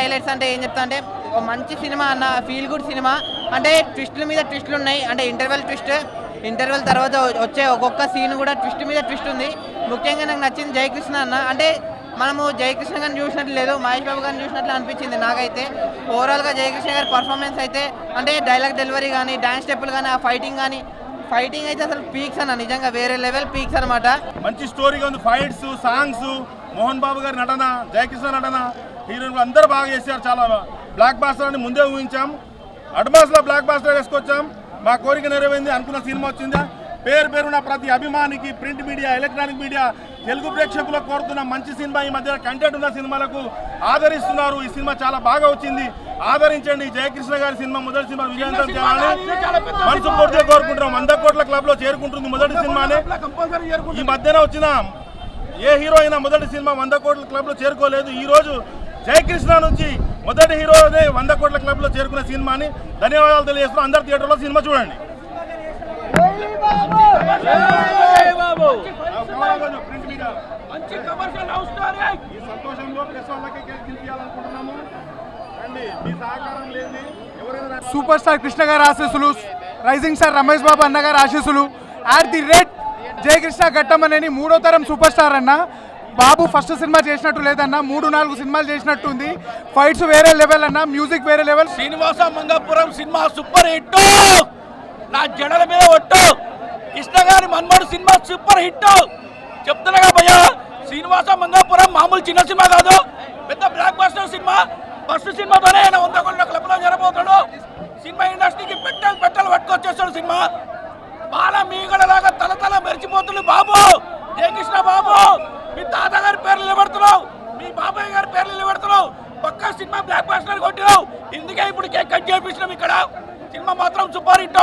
Highlights అంటే ఏం చెప్తా అంటే ఒక మంచి సినిమా అన్న, ఫీల్ గుడ్ సినిమా. అంటే ట్విస్టుల మీద ట్విస్టులు ఉన్నాయి. అంటే ఇంటర్వెల్ తర్వాత వచ్చే ఒక్కొక్క సీన్ కూడా ట్విస్ట్ మీద ట్విస్ట్ ఉంది. ముఖ్యంగా నాకు నచ్చింది జయకృష్ణ అన్న. అంటే మనము జయకృష్ణ గారిని చూసినట్లు లేదు, మహేష్ బాబు గారిని చూసినట్లు అనిపించింది నాకైతే. ఓవరాల్గా జయకృష్ణ గారి పర్ఫార్మెన్స్ అయితే అంటే డైలాగ్ డెలివరీ కానీ, డాన్స్ స్టెప్పులు కానీ, ఆ ఫైటింగ్ అయితే అసలు పీక్స్ అన్న, నిజంగా వేరే లెవెల్ పీక్స్ అనమాట. మంచి స్టోరీగా ఉంది. ఫైట్స్, సాంగ్స్, మోహన్ బాబు గారి నటన, జయకృష్ణ నటన, హీరోయిన్లు అందరూ బాగా చేశారు. చాలా బ్లాక్ బాస్టర్ అని ముందే ఊహించాం. అడ్వాన్స్లో బ్లాక్ బాస్టర్ వేసుకొచ్చాం. మా కోరిక నెరవేరింది. అనుకున్న సినిమా వచ్చిందా. పేరున ప్రతి అభిమానికి, print media, electronic media, Telugu ప్రేక్షకులకు కోరుతున్న మంచి సినిమా. ఈ మధ్య కంటెంట్ ఉన్న సినిమాలకు ఆదరిస్తున్నారు. ఈ సినిమా చాలా బాగా వచ్చింది, ఆదరించండి. జయకృష్ణ గారి సినిమా మొదటి సినిమా విజయవంతం చేయాలని మనసు పూర్తిగా కోరుకుంటున్నాం. 100 కోట్ల క్లబ్ లో చేరుకుంటుంది మొదటి సినిమానే. ఈ మధ్యన వచ్చిన ఏ హీరో అయినా మొదటి సినిమా 100 కోట్ల క్లబ్ లో చేరుకోలేదు. ఈ రోజు జయకృష్ణ నుంచి మొదటి హీరోనే 100 కోట్ల క్లబ్ లో చేరుకున్న సినిమాని ధన్యవాదాలు తెలియజేస్తున్నాం. అందరు థియేటర్లో సినిమా చూడండి. సూపర్ స్టార్ కృష్ణ గారి ఆశీస్సులు, రైజింగ్ స్టార్ రమేష్ బాబు అన్న గారి ఆశీస్సులు, at the rate Jayakrishna Ghattamaneni 3వ తరం సూపర్ స్టార్ అన్న. బాబు ఫస్ట్ సినిమా చేసినట్టు లేదన్న, 3-4 సినిమాలు చేసినట్టు ఉంది. ఫైట్స్ వేరే లెవెల్ అన్న, మ్యూజిక్ వేరే level. Srinivasa Mangapuram cinema super hit. నా జడల మీద ఒట్టు. కృష్ణ గారి మన్మోడు సినిమా సూపర్ హిట్. చెప్తున్నాగా భయ్యా, శ్రీనివాస మంగాపురం మామూలు చిన్న సినిమా కాదు, పెద్ద బ్లాక్ బస్టర్ సినిమా. ఫస్ట్ సినిమాతోనే ఆయన 100 కోట్ల క్లబ్లో జరబోతాడు. సినిమా ఇండస్ట్రీకి పెట్టలు పట్టుకొచ్చేస్తాడు. సినిమా బాల మీగడలాగా తల మెరిచిపోతుంది బాబు. జయకృష్ణ బాబు, మీ తాతగారి పేర్లు నిలబెడుతున్నావు, మీ బాబాయ్ గారి పేర్లు నిలబెడుతున్నావు. పక్కా సినిమా బ్లాక్ బస్టర్ కొట్టినావు. ఇందుకే ఇప్పుడు కేక్ కట్ చేయించినాం. ఇక్కడ సినిమా మాత్రం సూపర్ హిట్.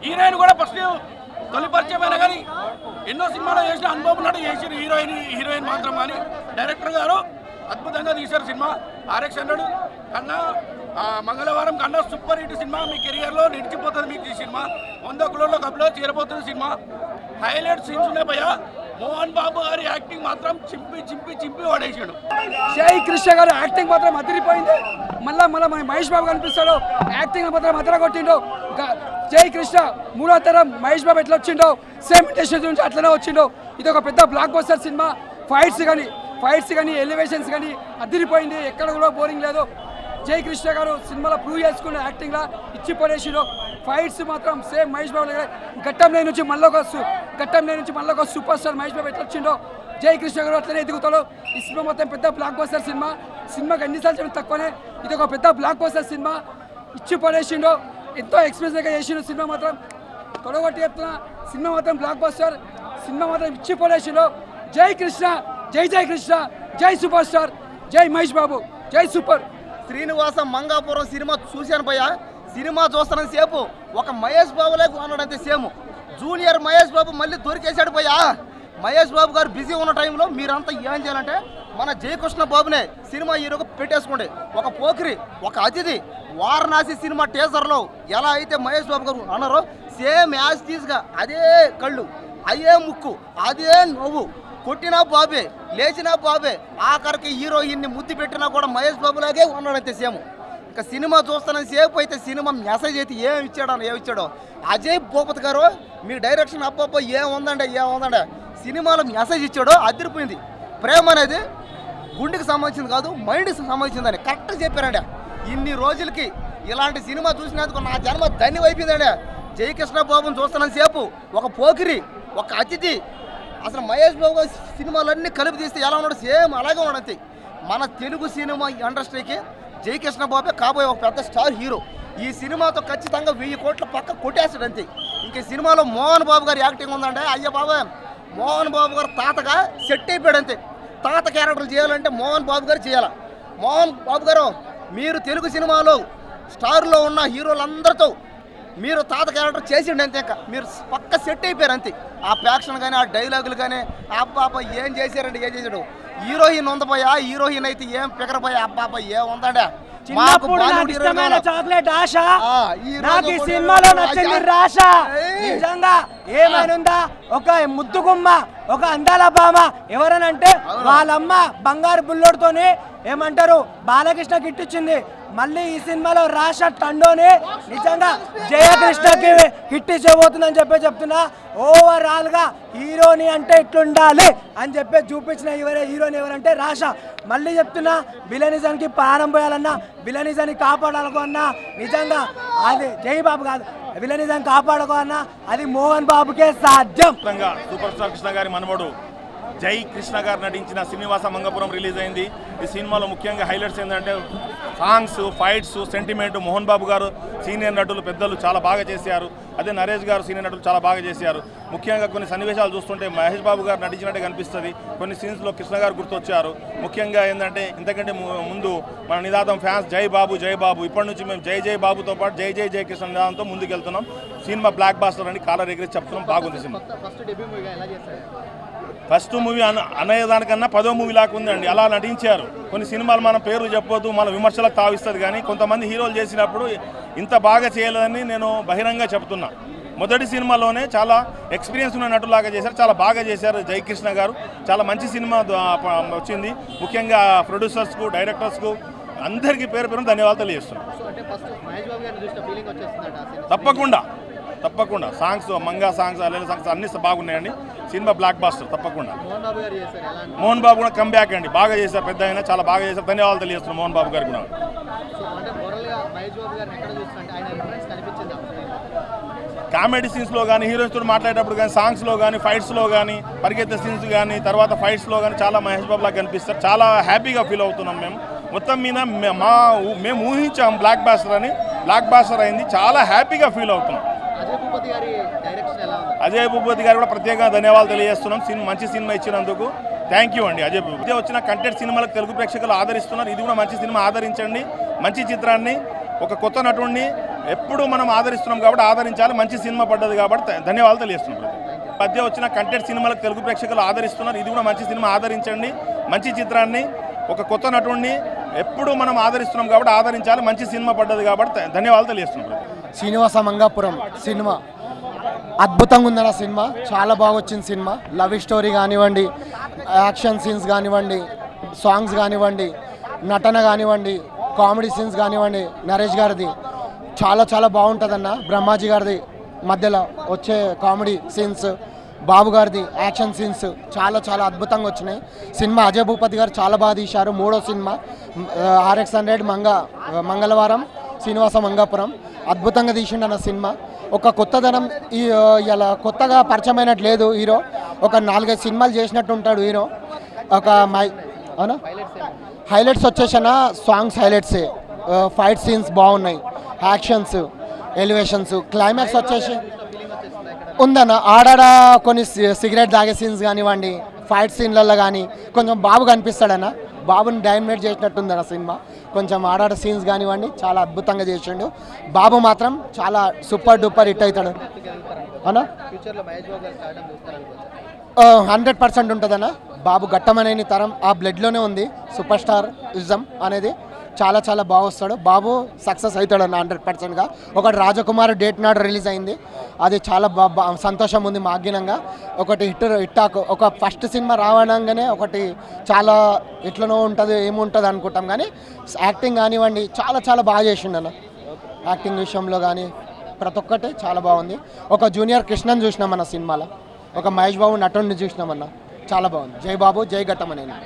హీరోయిన్ కూడా ఫస్ట్ తొలి పరిచయం అయినా కానీ ఎన్నో సినిమాలో చేసిన అనుభవం ఉన్నాడు. చేసిన హీరోయిన్ మాత్రం కానీ డైరెక్టర్ గారు అద్భుతంగా తీశారు సినిమా. RX100 కన్నా మంగళవారం కన్నా సూపర్ హిట్ సినిమా. మీ కెరియర్లో నిలిచిపోతుంది. మీకు ఈ సినిమా 100 కోట్ల క్లబ్లో చేరబోతుంది సినిమా. హైలైట్ సీన్స్ ఉన్నాయి భయ్యా. మోహన్ బాబు గారి యాక్టింగ్ మాత్రం చింపి వాడేసాడు. జై కృష్ణ గారు యాక్టింగ్ మాత్రం అదిరిపోయింది. మళ్ళా మహేష్ బాబు కనిపిస్తాడు, యాక్టింగ్ మాత్రం అదర కొట్టిండు. జై కృష్ణ 3వ తరం మహేష్ బాబు ఎట్లా వచ్చిండో సేమ్ ఇండస్ట్రీ నుంచి అట్లనే వచ్చిండో. ఇది ఒక పెద్ద బ్లాక్ బస్టర్ సినిమా. ఫైట్స్ కానీ ఎలివేషన్స్ కానీ అదిరిపోయింది. ఎక్కడ కూడా బోరింగ్ లేదు. జై కృష్ణ గారు సినిమాలో ప్రూవ్ చేసుకున్న యాక్టింగ్లా ఇచ్చి పడేసిడు. ఫైట్స్ మాత్రం సేమ్ మహేష్ బాబు ఘట్టం లేని నుంచి మళ్ళీ ఒక సూపర్ స్టార్ మహేష్ బాబు ఎట్లా వచ్చిండో జై కృష్ణ గారు అట్లనే ఎదుగుతాడు. ఈ సినిమా మొత్తం పెద్ద బ్లాక్ బస్టర్ సినిమా. సినిమాకి ఎన్నిసార్లు చెప్పిన తక్కువనే. ఇది ఒక పెద్ద బ్లాక్ బస్టర్ సినిమా. ఇచ్చి పడేసిండో, ఎంతో ఎక్స్పీరియన్స్గా చేసిండు. సినిమా మాత్రం తొడగొట్టి చెప్తున్నా, సినిమా మాత్రం బ్లాక్ బస్టర్. సినిమా మాత్రం ఇచ్చి పడేసిండో. జై కృష్ణ, జై కృష్ణ, జై సూపర్ స్టార్, జై మహేష్ బాబు, జై సూపర్. శ్రీనివాస మంగాపురం సినిమా చూశాను భయ్యా. సినిమా చూస్తున్న సేపు ఒక మహేష్ బాబులే ఉన్నాడంతే సేమ్. జూనియర్ మహేష్ బాబు మళ్ళీ దొరికేశాడు భయ్యా. మహేష్ బాబు గారు బిజీ ఉన్న టైంలో మీరంతా ఏం చేయాలంటే మన జయకృష్ణ బాబునే సినిమా హీరోగా పెట్టేసుకోండి. ఒక పోకిరి, ఒక అతిథి, వారణాసి సినిమా టీజర్లో ఎలా అయితే మహేష్ బాబు గారు అన్నారో సేమ్ యాజ్ టీజ్గా అదే కళ్ళు, అదే ముక్కు, అదే నవ్వు. కొట్టినా బాబే, లేచినా బాబే, ఆఖరికి హీరోయిన్ని ముద్దు పెట్టినా కూడా మహేష్ బాబులాగే ఉన్నాడంతే సేమ్. ఇంకా సినిమా చూస్తున్న సేపు అయితే సినిమా మెసేజ్ అయితే ఏం ఇచ్చాడో అజయ్ భూపతి గారు మీ డైరెక్షన్ అబ్బాబ్బా ఏముందండి సినిమాలో మెసేజ్ ఇచ్చాడో అదిరిపోయింది. ప్రేమ అనేది గుండెకి సంబంధించింది కాదు, మైండ్కి సంబంధించిందని కరెక్ట్గా చెప్పారండి. ఇన్ని రోజులకి ఇలాంటి సినిమా చూసినందుకు నా జన్మ ధన్యమైపోయిందండి. జయకృష్ణ బాబుని చూస్తున్న సేపు ఒక పోకిరి, ఒక అతిథి. అసలు మహేష్ బాబు సినిమాలన్నీ కలిపి తీస్తే ఎలా ఉన్నాడు సేమ్ అలాగే ఉన్నాడు. మన తెలుగు సినిమా ఇండస్ట్రీకి జయకృష్ణ బాబే కాబోయే ఒక పెద్ద స్టార్ హీరో. ఈ సినిమాతో ఖచ్చితంగా 1000 కోట్ల పక్క కొట్టేస్తాడు అంతే. ఇంక సినిమాలో మోహన్ బాబు గారి యాక్టింగ్ ఉందంటే అయ్య బాబా, మోహన్ బాబు గారు తాతగా సెట్ అయిపోయాడు అంతే. తాత క్యారెక్టర్లు చేయాలంటే మోహన్ బాబు గారు చేయాలి. మోహన్ బాబు గారు మీరు తెలుగు సినిమాలో స్టార్లో ఉన్న హీరోలందరితో మీరు తాత క్యారెక్టర్ చేసిండు అంతే. ఇంకా మీరు పక్క సెట్ అయిపోయారు అంతే. ఆ ప్యాక్షన్ కానీ, ఆ డైలాగులు కానీ, అబ్బాబా ఏం చేశాడు. హీరోయిన్ ఉందపోయా, హీరోయిన్ అయితే ఏం పికరపోయా, అబ్బాబా ఏం ఉందండి. చాక్లెట్ ఆశ నాకు ఈ సినిమాలో నచ్చింది రాశ. నిజంగా ఏమైనా ఒక ముద్దుగుమ్మ, ఒక అందాల బామ ఎవరనంటే వాళ్ళమ్మ బంగారు బుల్లోడితోనే ఏమంటారు బాలకృష్ణ హిట్ ఇచ్చింది. మళ్ళీ ఈ సినిమాలో రాష టండోని నిజంగా జయకృష్ణకి హిట్ ఇచ్చబోతుందని చెప్తున్నా. ఓవరాల్ గా హీరోని అంటే ఇట్లుండాలి అని చూపించిన హీరోని ఎవరంటే రాష. మళ్ళీ చెప్తున్నా, విలనిజానికి ప్రాణం పోయాలన్నా, విలనిజాన్ని కాపాడాలన్నా నిజంగా అది జై బాబు కాదు, విలనిజాన్ని కాపాడుకోవాలన్నా అది మోహన్ బాబుకే సాధ్యం. సూపర్ స్టార్ కృష్ణ గారి మనవడు జై కృష్ణ గారు నటించిన శ్రీనివాస మంగాపురం రిలీజ్ అయింది. ఈ సినిమాలో ముఖ్యంగా హైలైట్స్ ఏంటంటే songs, fights, sentiment. Mohan Babu గారు సీనియర్ నటులు పెద్దలు చాలా బాగా చేశారు. అదే నరేష్ గారు సీనియర్ నటులు చాలా బాగా చేశారు. ముఖ్యంగా కొన్ని సన్నివేశాలు చూస్తుంటే మహేష్ బాబు గారు నటించినట్టే కనిపిస్తుంది. కొన్ని సీన్స్లో కృష్ణ గారు గుర్తొచ్చారు. ముఖ్యంగా ఏంటంటే ఇంతకంటే ముందు మన నినాదం ఫ్యాన్స్ జై బాబు జై బాబు. ఇప్పటి నుంచి మేము జై జై బాబుతో పాటు జై జై జై కృష్ణ నినాదంతో ముందుకెళ్తున్నాం. సినిమా బ్లాక్ బాస్టర్ అని కాలర్ ఎగిరి చెప్తున్నాం. బాగుంది సినిమా. ఫస్ట్ మూవీ అనేదానికన్నా 10వ మూవీ లాగా ఉందండి. అలా నటించారు. కొన్ని సినిమాలు మనం పేర్లు చెప్పొద్దు, మన విమర్శలకు తావిస్తుంది. కానీ కొంతమంది హీరోలు చేసినప్పుడు ఇంత బాగా చేయలేదని నేను బహిరంగ చెప్తున్నా. మొదటి సినిమాలోనే చాలా ఎక్స్పీరియన్స్ ఉన్న నటులాగా చేశారు. చాలా బాగా చేశారు జయకృష్ణ గారు. చాలా మంచి సినిమా వచ్చింది. ముఖ్యంగా ప్రొడ్యూసర్స్కు, డైరెక్టర్స్కు అందరికీ పేరు పేరు ధన్యవాదాలు తెలియజేస్తున్నాను. తప్పకుండా సాంగ్స్, మంగా సాంగ్స్, అల్లెల సాంగ్స్ అన్ని బాగున్నాయండి. సినిమా బ్లాక్ బాస్టర్ తప్పకుండా. మోహన్ బాబు కూడా కమ్ బ్యాక్ అండి. బాగా చేశారు. పెద్ద అయినా చాలా బాగా చేశారు. ధన్యవాదాలు తెలియజేస్తున్నాం మోహన్ బాబు గారికి కూడా. కామెడీ సీన్స్లో కానీ, హీరోయిన్స్తో మాట్లాడేటప్పుడు కానీ, సాంగ్స్లో కానీ, ఫైట్స్లో కానీ, పరిగెత్తే సీన్స్ కానీ, తర్వాత ఫైట్స్లో కానీ చాలా మహేష్ బాబు లాగా కనిపిస్తారు. చాలా హ్యాపీగా ఫీల్ అవుతున్నాం మేము. మొత్తం మీద మేము ఊహించాం బ్లాక్ బాస్టర్ అని. బ్లాక్ బాస్టర్ అయింది. చాలా హ్యాపీగా ఫీల్ అవుతున్నాం. అజయ్ భూపతి గారు కూడా ప్రత్యేకంగా ధన్యవాదాలు తెలియజేస్తున్నాం. మంచి సినిమా ఇచ్చినందుకు థ్యాంక్ యూ అండి అజయ్ భూపతి. వచ్చిన కంటెంట్ సినిమాలకు తెలుగు ప్రేక్షకులు ఆదరిస్తున్నారు. ఇది కూడా మంచి సినిమా. ఆదరించండి. మంచి చిత్రాన్ని, ఒక కొత్త నటుడిని ఎప్పుడు మనం ఆదరిస్తున్నాం కాబట్టి ఆదరించాలి. మంచి సినిమా పడ్డది కాబట్టి ధన్యవాదాలు తెలియజేస్తున్నాం. మధ్య వచ్చిన కంటెంట్ సినిమాలకు తెలుగు ప్రేక్షకులు ఆదరిస్తున్నారు. ఇది కూడా మంచి సినిమా. ఆదరించండి. మంచి చిత్రాన్ని, ఒక కొత్త నటుడిని ఎప్పుడు మనం ఆదరిస్తున్నాం కాబట్టి ఆదరించాలి. మంచి సినిమా పడ్డది కాబట్టి ధన్యవాదాలు తెలియజేస్తున్నాం. శ్రీనివాస మంగాపురం సినిమా అద్భుతంగా ఉందన్న సినిమా. చాలా బాగా వచ్చింది సినిమా. లవ్ స్టోరీ కానివ్వండి, యాక్షన్ సీన్స్ కానివ్వండి, సాంగ్స్ కానివ్వండి, నటన కానివ్వండి, కామెడీ సీన్స్ కానివ్వండి, నరేష్ గారిది చాలా చాలా బాగుంటుందన్న. బ్రహ్మాజీ గారిది మధ్యలో వచ్చే కామెడీ సీన్స్, బాబు గారిది యాక్షన్ సీన్స్ చాలా చాలా అద్భుతంగా వచ్చినాయి. సినిమా అజయ్ భూపతి గారు చాలా బాగా తీశారు. 3వ సినిమా RX100 మంగళవారం శ్రీనివాస మంగాపురం అద్భుతంగా తీసిండు సినిమా. ఒక కొత్తదనం ఇలా కొత్తగా పరిచయమైనట్టు లేదు హీరో. ఒక 4-5 సినిమాలు చేసినట్టు ఉంటాడు హీరో. ఒక అవునా హైలైట్స్ వచ్చేసిన సాంగ్స్ హైలైట్సే, ఫైట్ సీన్స్ బాగున్నాయి, యాక్షన్స్, ఎలివేషన్స్, క్లైమాక్స్ వచ్చేసి ఉందన్న. ఆడాడ కొన్ని సిగరెట్ తాగే సీన్స్ కానివ్వండి, ఫైట్ సీన్లలో కానీ కొంచెం బాబు కనిపిస్తాడన్న. బాబుని డామినేట్ చేసినట్టుందన్న సినిమా. కొంచెం ఆడాడ సీన్స్ కానివ్వండి చాలా అద్భుతంగా చేసిండు. బాబు మాత్రం చాలా సూపర్ డూపర్ హిట్ అవుతాడు అన్న. 100% ఉంటుందన్న. బాబు ఘట్టమనేని తరం ఆ బ్లడ్లోనే ఉంది. సూపర్ స్టార్ ఇజం అనేది చాలా చాలా బాగా వస్తాడు. బాబు సక్సెస్ అవుతాడు అన్న 100%గా. ఒకటి రాజకుమార్ డేట్ నాడు రిలీజ్ అయింది. అది చాలా సంతోషం ఉంది మాగ్గినంగా. ఒకటి హిట్టాకు ఒక ఫస్ట్ సినిమా రావడంగానే ఒకటి చాలా ఎట్లనో ఉంటుంది ఏముంటుంది అనుకుంటాం. కానీ యాక్టింగ్ కానివ్వండి చాలా చాలా బాగా చేసిండు అన్న. యాక్టింగ్ విషయంలో కానీ ప్రతి ఒక్కటి చాలా బాగుంది. ఒక జూనియర్ కృష్ణని చూసినామన్న సినిమాలో. ఒక మహేష్ బాబు నటుడిని చూసినామన్న. చాలా బాగుంది. జై బాబు జై ఘట్టమనేని.